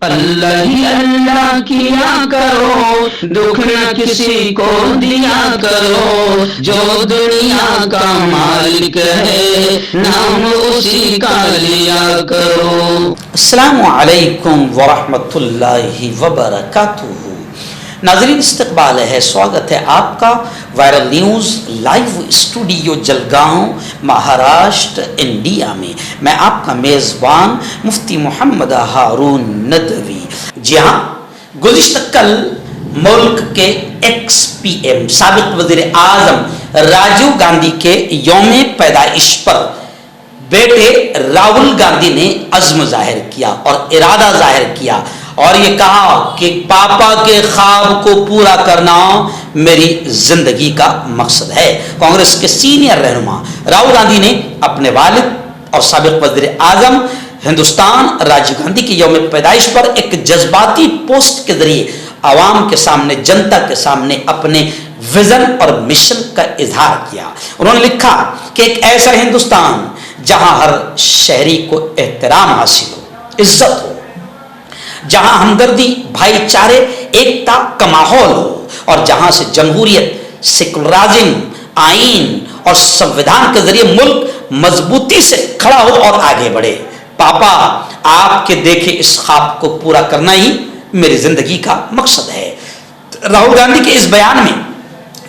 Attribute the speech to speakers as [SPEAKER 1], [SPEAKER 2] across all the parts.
[SPEAKER 1] اللہ ہی اللہ کیا کرو، دکھ نہ کسی کو دیا کرو، جو دنیا کا مالک ہے نام اسی کا لیا کرو۔
[SPEAKER 2] السلام علیکم ورحمۃ اللہ وبرکاتہ۔ ناظرین استقبال ہے، سواگت ہے آپ کا viral news live studio Jalgaon Maharashtra India میں۔ میں آپ کا میزبان مفتی محمد ہارون ندوی۔ جی ہاں، گزشتہ کل ملک کے ایکس پی ایم سابق وزیر اعظم راجیو گاندھی کے یوم پیدائش پر بیٹے راہل گاندھی نے عزم ظاہر کیا اور ارادہ ظاہر کیا اور یہ کہا کہ پاپا کے خواب کو پورا کرنا میری زندگی کا مقصد ہے۔ کانگریس کے سینئر رہنما راہل گاندھی نے اپنے والد اور سابق وزیر اعظم ہندوستان راجیو گاندھی کے یوم پیدائش پر ایک جذباتی پوسٹ کے ذریعے عوام کے سامنے، جنتا کے سامنے اپنے ویژن اور مشن کا اظہار کیا۔ انہوں نے لکھا کہ ایک ایسا ہندوستان جہاں ہر شہری کو احترام حاصل ہو، عزت ہو، جہاں ہمدردی، بھائی چارے، ایکتا کا ماحول ہو، اور جہاں سے جمہوریت، سیکولرازم، آئین اور سنویدھان کے ذریعے ملک مضبوطی سے کھڑا ہو اور آگے بڑھے۔ پاپا، آپ کے دیکھے اس خواب کو پورا کرنا ہی میری زندگی کا مقصد ہے۔ راہل گاندھی کے اس بیان میں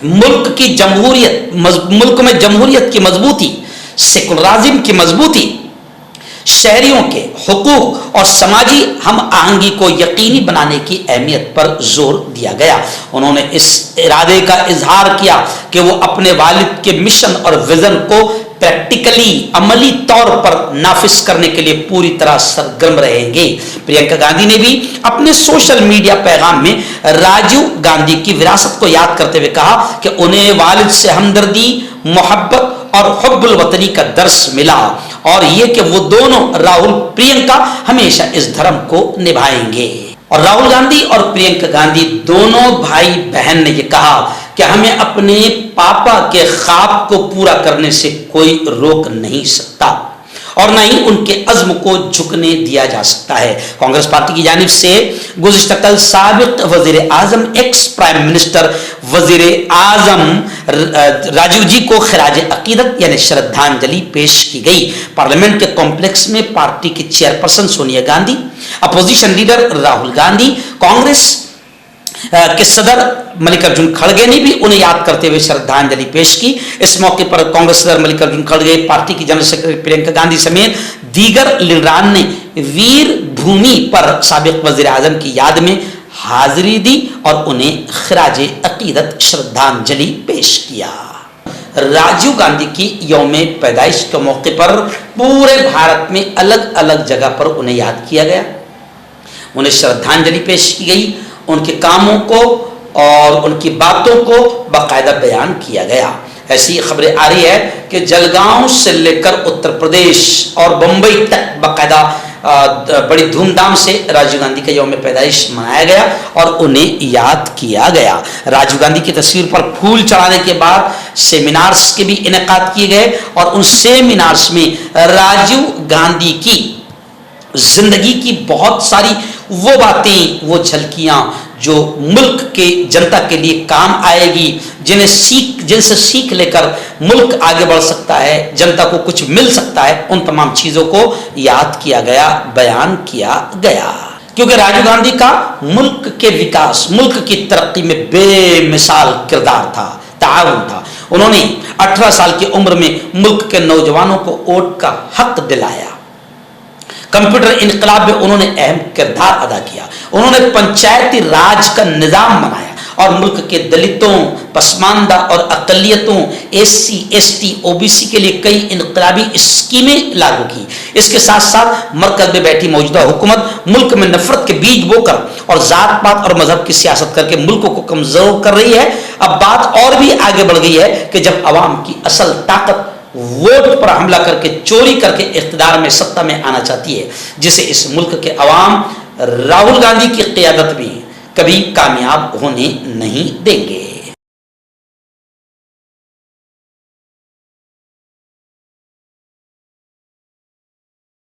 [SPEAKER 2] ملک میں جمہوریت کی مضبوطی، سیکولرازم کی مضبوطی، شہریوں کے حقوق اور سماجی ہم آہنگی کو یقینی بنانے کی اہمیت پر زور دیا گیا۔ انہوں نے اس ارادے کا اظہار کیا کہ وہ اپنے والد کے مشن اور ویژن کو پریکٹیکلی، عملی طور پر نافذ کرنے کے لیے پوری طرح سرگرم رہیں گے۔ پرینکا گاندھی نے بھی اپنے سوشل میڈیا پیغام میں راجیو گاندھی کی وراثت کو یاد کرتے ہوئے کہا کہ انہیں والد سے ہمدردی، محبت اور حب الوطنی کا درس ملا، اور یہ کہ وہ دونوں راہل پرینکا ہمیشہ اس دھرم کو نبھائیں گے۔ اور راہل گاندھی اور پرینکا گاندھی دونوں بھائی بہن نے یہ کہا کہ ہمیں اپنے پاپا کے خواب کو پورا کرنے سے کوئی روک نہیں سکتا اور نہ ہی ان کے عزم کو جھکنے دیا جا سکتا ہے۔ کانگریس پارٹی کی جانب سے گزشتہ کل سابق وزیر اعظم، ایکس پرائم منسٹر وزیر اعظم راجیو جی کو خراج عقیدت یعنی شردھانجلی پیش کی گئی۔ پارلیمنٹ کے کمپلیکس میں پارٹی کی chairperson Sonia Gandhi, opposition leader Rahul Gandhi, Congress کے صدر ملکارجن کھڑگے نے بھی انہیں یاد کرتے ہوئے شردھانجلی پیش کی۔ اس موقع پر کانگریس صدر ملکارجن کھڑگے، پارٹی کی جنرل سیکرٹری پرینکا گاندھی سمیت دیگر لیڈران نے ویر بھومی پر سابق وزیر اعظم کی یاد میں حاضری دی اور انہیں خراج عقیدت شردھانجلی پیش کیا۔ راجیو گاندھی کی یوم پیدائش کے موقع پر پورے بھارت میں الگ الگ جگہ پر انہیں یاد کیا گیا، انہیں شردھانجلی پیش کی گئی، ان کے کاموں کو اور ان کی باتوں کو باقاعدہ بیان کیا گیا۔ ایسی خبریں آ رہی ہے کہ جلگاؤں سے لے کر اتر پردیش اور بمبئی تک باقاعدہ بڑی دھوم دھام سے راجیو گاندھی کا یوم پیدائش منایا گیا اور انہیں یاد کیا گیا۔ راجیو گاندھی کی تصویر پر پھول چڑھانے کے بعد سیمینارز کے بھی انعقاد کیے گئے، اور ان سیمینارز میں راجیو گاندھی کی زندگی کی بہت ساری وہ باتیں، وہ جھلکیاں جو ملک کے جنتا کے لیے کام آئے گی، جن سے سیکھ لے کر ملک آگے بڑھ سکتا ہے، جنتا کو کچھ مل سکتا ہے، ان تمام چیزوں کو یاد کیا گیا، بیان کیا گیا۔ کیونکہ راجیو گاندھی کا ملک کے وکاس، ملک کی ترقی میں بے مثال کردار تھا، تعاون تھا۔ انہوں نے 18 سال کی عمر میں ملک کے نوجوانوں کو ووٹ کا حق دلایا۔ کمپیوٹر انقلاب میں انہوں نے اہم کردار ادا کیا۔ انہوں نے پنچایتی راج کا نظام بنایا اور ملک کے دلتوں، پسماندہ اور اقلیتوں، S C, S T, O B C کے لیے کئی انقلابی اسکیمیں لاگو کی۔ اس کے ساتھ ساتھ مرکز میں بیٹھی موجودہ حکومت ملک میں نفرت کے بیج بو کر اور ذات پات اور مذہب کی سیاست کر کے ملک کو کمزور کر رہی ہے۔ اب بات اور بھی آگے بڑھ گئی ہے کہ جب عوام کی اصل طاقت ووٹ پر حملہ کر کے، چوری کر کے اقتدار میں، سطح میں آنا چاہتی ہے، جسے اس ملک کے عوام راہل گاندھی کی قیادت میں کبھی کامیاب ہونے نہیں دیں گے۔